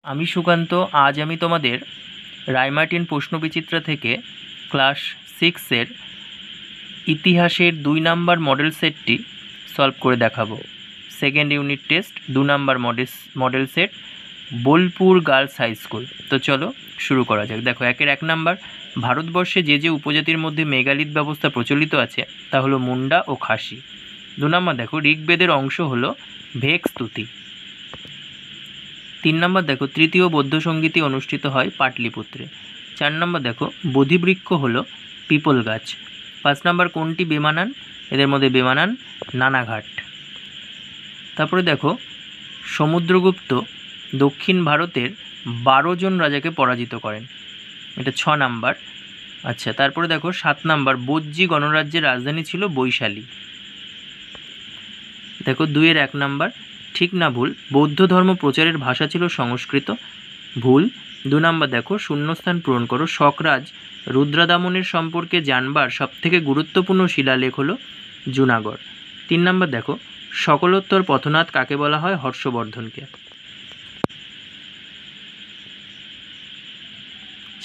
আমি সুকান্ত। আজ আমি তোমাদের রায়মার্টিন প্রশ্নবিচিত্রা থেকে ক্লাস 6-এর ইতিহাসের 2 নাম্বার মডেল সেটটি সলভ করে দেখাবো। Second unit test 2 number model set, Bolpur girls high school. তো চলো শুরু করা যাক। দেখো, 1 নাম্বার, ভারতবর্ষে যে যে উপজাতির মধ্যে মেগালিথ ব্যবস্থা প্রচলিত আছে তা হলো মুন্ডা ও খাসি। 2 নাম্বার দেখো, ঋগ্বেদের অংশ হলো ভেক স্তুতি। 3 নম্বর দেখো, তৃতীয় বৌদ্ধ সঙ্গীতি অনুষ্ঠিত হয় পাটলিপুত্রে। 4 নম্বর দেখো, বোধিবৃক্ষ হলো পিপল গাছ। 5 নম্বর, কোনটি বেমানান? এদের মধ্যে বেমানান নানাঘাট। তারপরে দেখো, সমুদ্রগুপ্ত দক্ষিণ ভারতের 12 জন রাজাকে পরাজিত করেন, এটা 6 নাম্বার। আচ্ছা, তারপরে দেখো 7 নাম্বার, বজ্জী গণরাজ্যের রাজধানী ছিল বৈশালী। দেখো 2-এর 1 নাম্বার, ঠিক না ভুল? বৌদ্ধ ধর্ম প্রচারের ভাষা ছিল সংস্কৃত, ভুল। 2 নাম্বার দেখো, শূন্যস্থান পূরণ করো। শকরাজ রুদ্রাদামনের সম্পর্কে জানবার সবথেকে গুরুত্বপূর্ণ শিলালেখ হলো জুনাগড়। 3 নাম্বার দেখো, সকলোত্তর পথনাথ কাকে বলা হয়? হর্ষবর্ধনকে।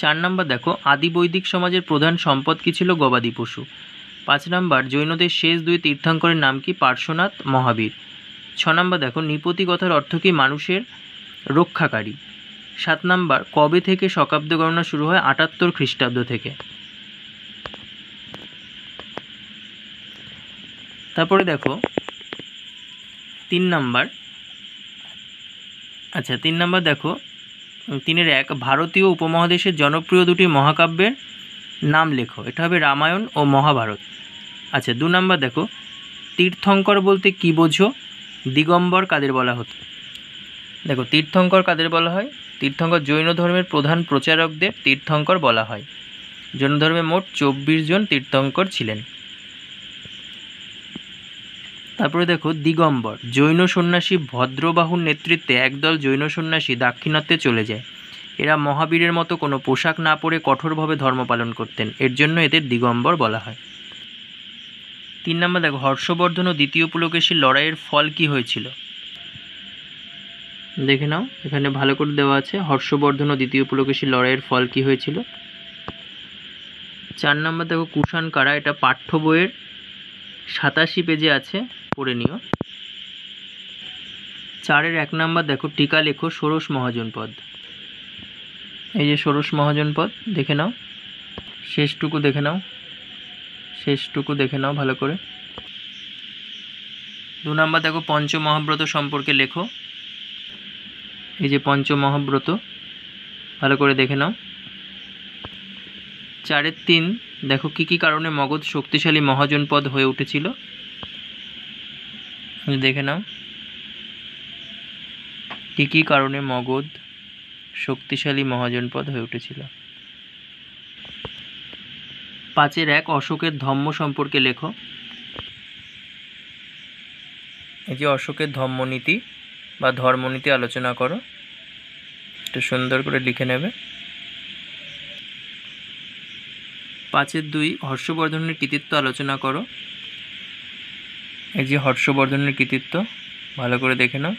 4 নাম্বার দেখো, আদি বৈদিক সমাজের প্রধান সম্পদ কী ছিল? গবাদি পশু। 5 নাম্বার, জৈনদের শেষ 2 তীর্থঙ্করের নাম কি? পার্শ্বনাথ, মহাবীর। 6 নাম্বার দেখো, নৃপতি কথার অর্থ কি? মানুষের রক্ষাকারী। 7 নাম্বার, কবে থেকে শকাব্দ গণনা শুরু হয়? 78 খ্রিস্টাব্দ থেকে। তারপরে দেখো 3 নাম্বার, আচ্ছা 3 নাম্বার দেখো, 3-এর 1, ভারতীয় উপমহাদেশের জনপ্রিয় 2টি মহাকাব্যের নাম লেখো। এটা হবে রামায়ণ ও মহাভারত। আচ্ছা 2 নাম্বার দেখো, তীর্থঙ্কর বলতে কি বোঝো? দিগম্বর কাদের বলা হতো? দেখো, তীর্থঙ্কর কাদের বলা হয়? তীর্থঙ্কর জৈন ধর্মের প্রধান প্রচারকদের তীর্থঙ্কর বলা হয়। জৈন ধর্মে মোট 24 জন তীর্থঙ্কর ছিলেন। তারপরে দেখো, দিগম্বর জৈন সন্ন্যাসী ভদ্রবাহুর নেতৃত্বে একদল জৈন সন্ন্যাসী দাক্ষিণাত্যে চলে যায়। এরা মহাবীরের মতো কোনো পোশাক না পরে কঠোরভাবে ধর্ম পালন করতেন, এর জন্য এদের দিগম্বর বলা হয়। 3 নম্বর দেখো, হর্ষবর্ধন ও দ্বিতীয় পুলকেশীর লড়াইয়ের ফল কি হয়েছিল? দেখে নাও, এখানে ভালো করে দেওয়া আছে, হর্ষবর্ধন ও দ্বিতীয় পুলকেশীর লড়াইয়ের ফল কি হয়েছিল। 4 নম্বর দেখো, কুষাণ কারা? এটা পাঠ্য বইয়ের 87 পেজে আছে, পড়ে নিও। 4-এর 1 নম্বর দেখো, টিকা লেখো ষোড়শ মহাজনপদ। এই যে ষোড়শ মহাজনপদ, দেখে নাও, শেষটুকু দেখে নাও, শেষটুকু দেখে নাও ভালো করে। 2 নম্বর দেখো, পঞ্চমহাব্রত সম্পর্কে লেখো। এই যে পঞ্চমহাব্রত, ভালো করে দেখে নাও। 4-এর 3 দেখো, কি কি কারণে মগধ শক্তিশালী মহাজনপদ হয়ে উঠেছিল? দেখে নাও, কি কি কারণে মগধ শক্তিশালী মহাজনপদ হয়ে উঠেছিল। 5-এর 1, অশোকের ধম্ম সম্পর্কে লেখো। এই যে অশোকের ধম্মনীতি বা ধর্মনীতি আলোচনা করো, একটু সুন্দর করে লিখে নেবে। 5-এর 2, হর্ষবর্ধনের কৃতিত্ব আলোচনা করো। এই যে হর্ষবর্ধনের কৃতিত্ব, ভালো করে দেখে নাও।